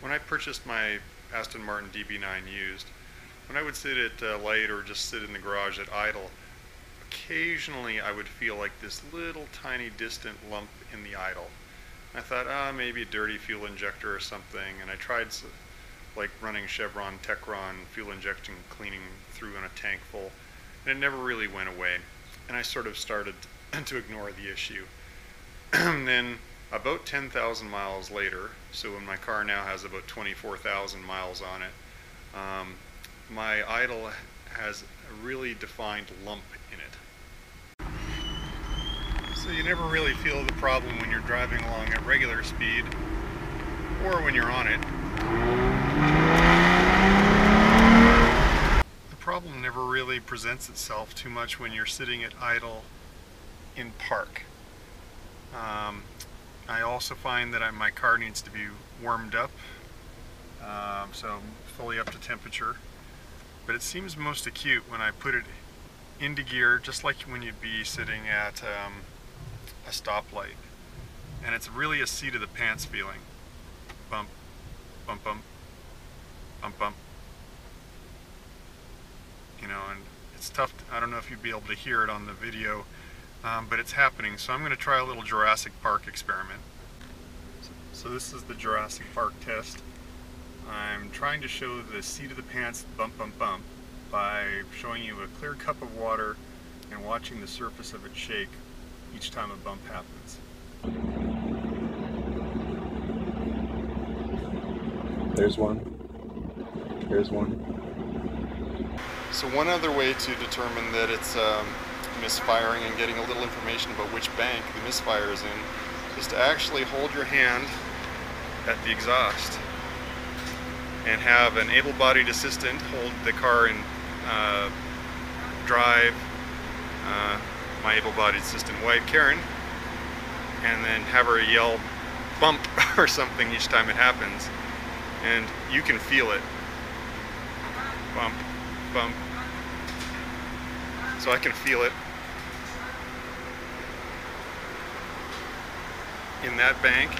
When I purchased my Aston Martin DB9 used, when I would sit at light or just sit in the garage at idle, occasionally I would feel like this little tiny distant lump in the idle. I thought, maybe a dirty fuel injector or something, and I tried like running Chevron Techron fuel injection cleaning through in a tank full, and it never really went away. And I sort of started to ignore the issue. Then about 10,000 miles later, so when my car now has about 24,000 miles on it, my idle has a really defined lump in it. So you never really feel the problem when you're driving along at regular speed or when you're on it. The problem never really presents itself too much when you're sitting at idle in park. I also find that my car needs to be warmed up, so fully up to temperature. But it seems most acute when I put it into gear, just like when you'd be sitting at a stoplight. And it's really a seat of the pants feeling. Bump, bump, bump, bump, bump. You know, and it's tough. I don't know if you'd be able to hear it on the video, but it's happening. So I'm going to try a little Jurassic Park experiment. So this is the Jurassic Park test. I'm trying to show the seat of the pants bump, bump, bump by showing you a clear cup of water and watching the surface of it shake each time a bump happens. There's one. There's one. So one other way to determine that it's misfiring and getting a little information about which bank the misfire is in is to actually hold your hand at the exhaust and have an able-bodied assistant hold the car in drive, my able-bodied assistant wife Karen, and then have her yell bump or something each time it happens, and you can feel it. Bump, bump. So I can feel it in that bank.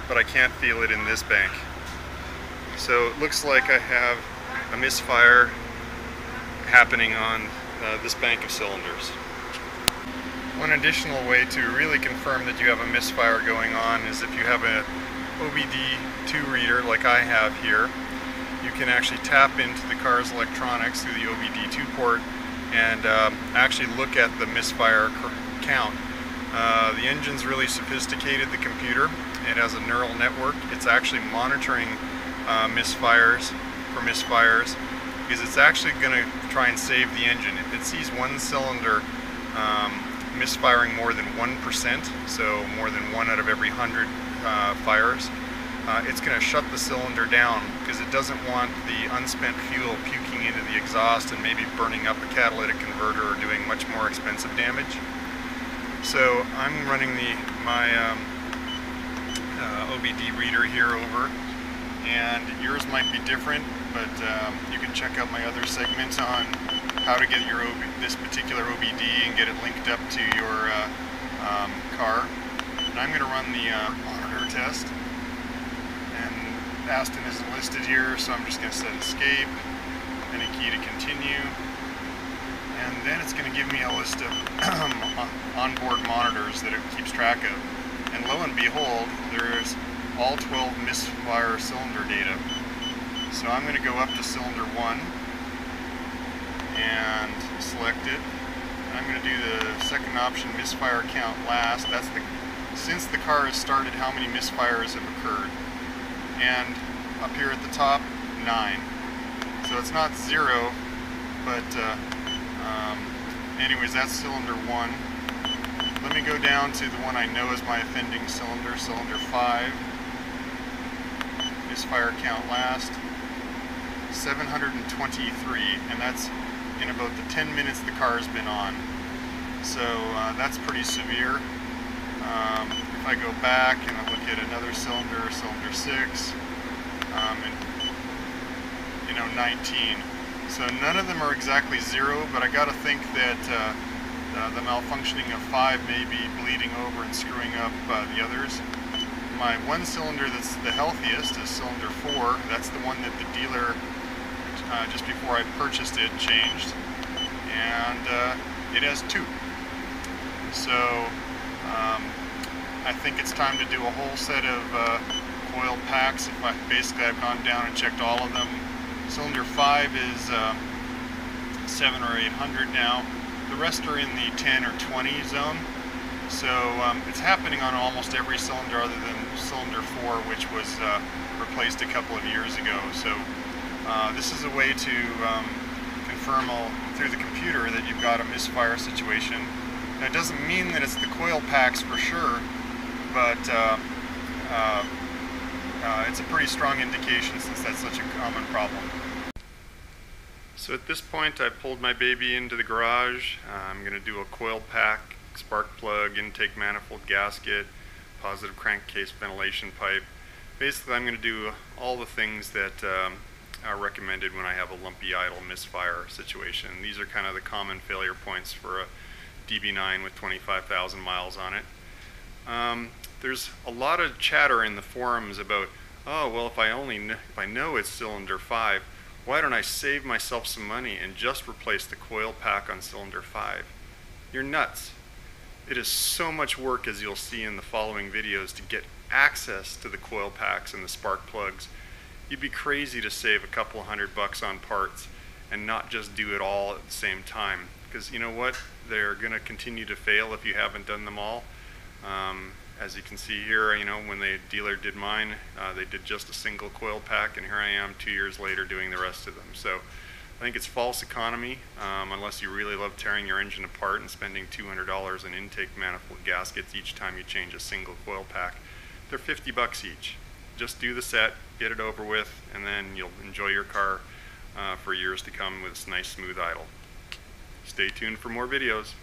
But I can't feel it in this bank. So it looks like I have a misfire happening on this bank of cylinders. One additional way to really confirm that you have a misfire going on is if you have a OBD2 reader like I have here. You can actually tap into the car's electronics through the OBD2 port and actually look at the misfire count. The engine's really sophisticated, the computer. It has a neural network. It's actually monitoring misfires because it's actually going to try and save the engine. If it sees one cylinder misfiring more than 1%, so more than 1 out of every 100 fires, it's going to shut the cylinder down because it doesn't want the unspent fuel puking into the exhaust and maybe burning up a catalytic converter or doing much more expensive damage. So I'm running my OBD reader here over, and yours might be different, but you can check out my other segment on how to get your this particular OBD and get it linked up to your car. And I'm going to run the monitor test, and Aston isn't listed here, so I'm just going to set escape, then a key to continue, and then it's going to give me a list of onboard monitors that it keeps track of. And lo and behold, there's all 12 misfire cylinder data. So I'm going to go up to cylinder 1 and select it. And I'm going to do the second option, misfire count last. That's since the car has started, how many misfires have occurred. And up here at the top, 9. So it's not 0, but anyways, that's cylinder 1. Let me go down to the one I know is my offending cylinder, cylinder 5. Misfire count last, 723, and that's in about the 10 minutes the car's been on. So that's pretty severe. If I go back and I look at another cylinder, cylinder 6, and 19. So none of them are exactly 0, but I got to think that the malfunctioning of 5 may be bleeding over and screwing up the others. My one cylinder that's the healthiest is cylinder 4. That's the one that the dealer, just before I purchased it, changed. And it has 2. So I think it's time to do a whole set of coil packs. Basically I've gone down and checked all of them. Cylinder 5 is 7 or 800 now. The rest are in the 10 or 20 zone. So it's happening on almost every cylinder other than cylinder 4, which was replaced a couple of years ago. So this is a way to confirm through the computer that you've got a misfire situation. Now, it doesn't mean that it's the coil packs for sure, but it's a pretty strong indication since that's such a common problem. So at this point I pulled my baby into the garage. I'm going to do a coil pack, spark plug, intake manifold gasket, positive crankcase ventilation pipe. Basically I'm going to do all the things that are recommended when I have a lumpy idle misfire situation. These are kind of the common failure points for a DB9 with 25,000 miles on it. There's a lot of chatter in the forums about, oh well, if I know it's cylinder 5, why don't I save myself some money and just replace the coil pack on cylinder 5? You're nuts. It is so much work, as you'll see in the following videos, to get access to the coil packs and the spark plugs. You'd be crazy to save a couple $100 on parts and not just do it all at the same time, because you know what? They're going to continue to fail if you haven't done them all. As you can see here, when the dealer did mine, they did just a single coil pack, and here I am 2 years later doing the rest of them. So I think it's false economy, unless you really love tearing your engine apart and spending $200 in intake manifold gaskets each time you change a single coil pack. They're $50 each. Just do the set, get it over with, and then you'll enjoy your car for years to come with this nice smooth idle. Stay tuned for more videos.